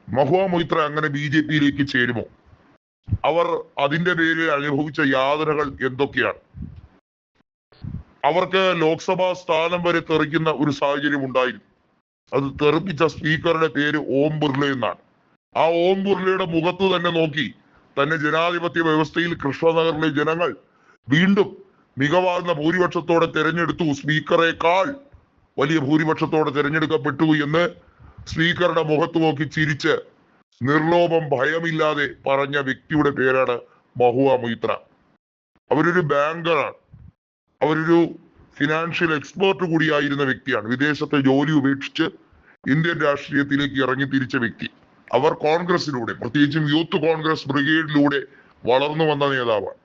മഹുവ മൊയ്ത്ര അങ്ങനെ BJP-യിലേക്ക് ചേരുമോ? അവർ അതിന്റെ പേരിൽ അനുഭവിച്ച യാതനകൾ എന്തൊക്കെയാണ്? അവർക്ക് ലോക്സഭാ സ്ഥാനം വരെ തെറിക്കുന്ന ഒരു സാഹചര്യം ഉണ്ടായിരുന്നു. അത് തെറിപ്പിച്ച സ്പീക്കറുടെ പേര് ഓം ബിർള എന്നാണ്. ആ ഓം ബിർളയുടെ മുഖത്ത് തന്നെ നോക്കി തന്നെ ജനാധിപത്യ വ്യവസ്ഥയിൽ കൃഷ്ണനഗറിലെ ജനങ്ങൾ വീണ്ടും മികവാർന്ന ഭൂരിപക്ഷത്തോടെ തെരഞ്ഞെടുത്തു, സ്പീക്കറേക്കാൾ വലിയ ഭൂരിപക്ഷത്തോടെ തെരഞ്ഞെടുക്കപ്പെട്ടു എന്ന് സ്പീക്കറുടെ മുഖത്ത് നോക്കി ചിരിച്ച് നിർലോഭം ഭയമില്ലാതെ പറഞ്ഞ വ്യക്തിയുടെ പേരാണ് മഹുവ മൊയ്ത്ര. അവരൊരു ബാങ്കറാണ്, അവരൊരു ഫിനാൻഷ്യൽ എക്സ്പേർട്ട് കൂടിയായിരുന്ന വ്യക്തിയാണ്. വിദേശത്തെ ജോലി ഉപേക്ഷിച്ച് ഇന്ത്യൻ രാഷ്ട്രീയത്തിലേക്ക് ഇറങ്ങി തിരിച്ച വ്യക്തി. അവർ കോൺഗ്രസിലൂടെ, പ്രത്യേകിച്ചും യൂത്ത് കോൺഗ്രസ് ബ്രിഗേഡിലൂടെ വളർന്നു വന്ന നേതാവാണ്.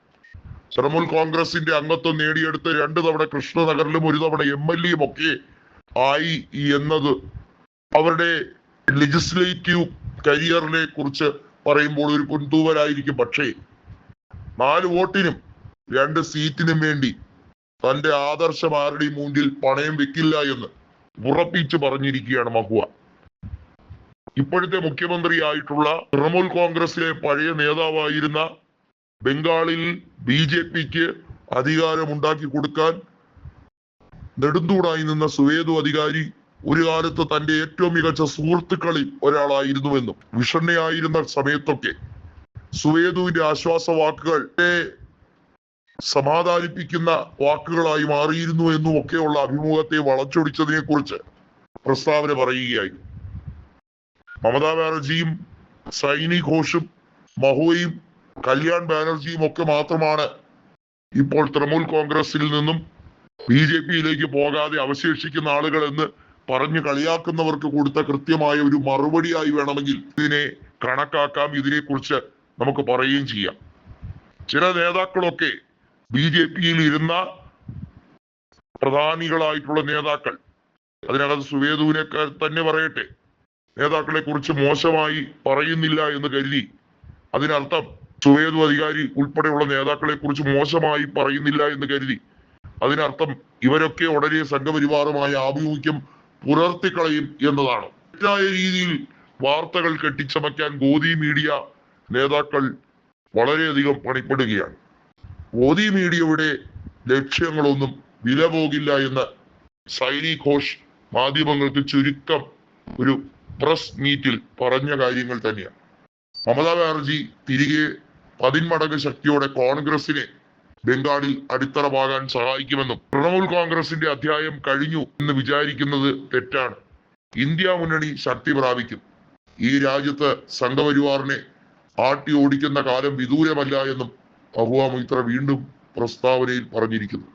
തൃണമൂൽ കോൺഗ്രസിന്റെ അംഗത്വം നേടിയെടുത്ത് 2 തവണ കൃഷ്ണനഗറിലും 1 തവണ MLA ഒക്കെ ആയി എന്നത് അവരുടെ ലെജിസ്ലേറ്റീവ് കരിയറിനെ കുറിച്ച് പറയുമ്പോൾ ഒരു പുൻതൂവലായിരിക്കും. പക്ഷേ 4 വോട്ടിനും 2 സീറ്റിനും വേണ്ടി തന്റെ ആദർശം ആരുടെയും മുന്നിൽ പണയം വെക്കില്ല എന്ന് ഉറപ്പിച്ചു പറഞ്ഞിരിക്കുകയാണ് മഹുവ. ഇപ്പോഴത്തെ മുഖ്യമന്ത്രിയായിട്ടുള്ള തൃണമൂൽ കോൺഗ്രസിലെ പഴയ നേതാവായിരുന്ന, ബംഗാളിൽ BJP-ക്ക് അധികാരമുണ്ടാക്കി കൊടുക്കാൻ നെടുന്തൂണായി നിന്ന സുവേദു അധികാരി ഒരു കാലത്ത് തന്റെ ഏറ്റവും മികച്ച സുഹൃത്തുക്കളിൽ ഒരാളായിരുന്നുവെന്നും വിഷണ്ണയായിരുന്ന സമയത്തൊക്കെ സുവേദുവിന്റെ ആശ്വാസ വാക്കുകൾ സമാധാനിപ്പിക്കുന്ന വാക്കുകളായി മാറിയിരുന്നു എന്നും ഒക്കെയുള്ള അഭിമുഖത്തെ വളച്ചൊടിച്ചതിനെ കുറിച്ച് പ്രസ്താവന പറയുകയായി. മമതാ ബാനർജിയും സൈനി ഘോഷും മഹുവയും കല്യാൺ ബാനർജിയും ഒക്കെ മാത്രമാണ് ഇപ്പോൾ തൃണമൂൽ കോൺഗ്രസിൽ നിന്നും BJP-യിലേക്ക് പോകാതെ അവശേഷിക്കുന്ന ആളുകൾ എന്ന് പറഞ്ഞു കളിയാക്കുന്നവർക്ക് കൊടുത്ത കൃത്യമായ ഒരു മറുപടിയായി വേണമെങ്കിൽ ഇതിനെ കണക്കാക്കാം. ഇതിനെക്കുറിച്ച് നമുക്ക് പറയുകയും ചെയ്യാം. ചില നേതാക്കളൊക്കെ BJP-യിൽ ഇരുന്ന പ്രധാനികളായിട്ടുള്ള നേതാക്കൾ, അതിനകത്ത് സുവേദുവിനെ തന്നെ പറയട്ടെ, നേതാക്കളെ കുറിച്ച് മോശമായി പറയുന്നില്ല എന്ന് കരുതി അതിനർത്ഥം സുവേദു അധികാരി ഉൾപ്പെടെയുള്ള നേതാക്കളെ കുറിച്ച് മോശമായി പറയുന്നില്ല എന്ന് കരുതി അതിനർത്ഥം ഇവരൊക്കെ ഉടനെ സംഘപരിവാറുമായ ആഭിമുഖ്യം പുലർത്തിക്കളയും എന്നതാണ്. തെറ്റായ രീതിയിൽ വാർത്തകൾ കെട്ടിച്ചമയ്ക്കാൻ ഗോദി മീഡിയ നേതാക്കൾ വളരെയധികം പണിപ്പെടുകയാണ്. ഗോദി മീഡിയയുടെ ലക്ഷ്യങ്ങളൊന്നും വില പോകില്ല എന്ന് സൈനി ഘോഷ് മാധ്യമങ്ങൾക്ക് ചുരുക്കം ഒരു പ്രസ് മീറ്റിൽ പറഞ്ഞ കാര്യങ്ങൾ തന്നെയാണ്. മമതാ ബാനർജി തിരികെ 10 മടങ്ങ് ശക്തിയോടെ കോൺഗ്രസിനെ ബംഗാളിൽ അടിത്തറമാകാൻ സഹായിക്കുമെന്നും തൃണമൂൽ കോൺഗ്രസിന്റെ അധ്യായം കഴിഞ്ഞു എന്ന് വിചാരിക്കുന്നത് തെറ്റാണ്. ഇന്ത്യ മുന്നണി ശക്തി പ്രാപിക്കും. ഈ രാജ്യത്ത് സംഘപരിവാറിനെ ആട്ടി ഓടിക്കുന്ന കാലം വിദൂരമല്ല എന്നും മഹുവ മൊയ്ത്ര വീണ്ടും പ്രസ്താവനയിൽ പറഞ്ഞിരിക്കുന്നു.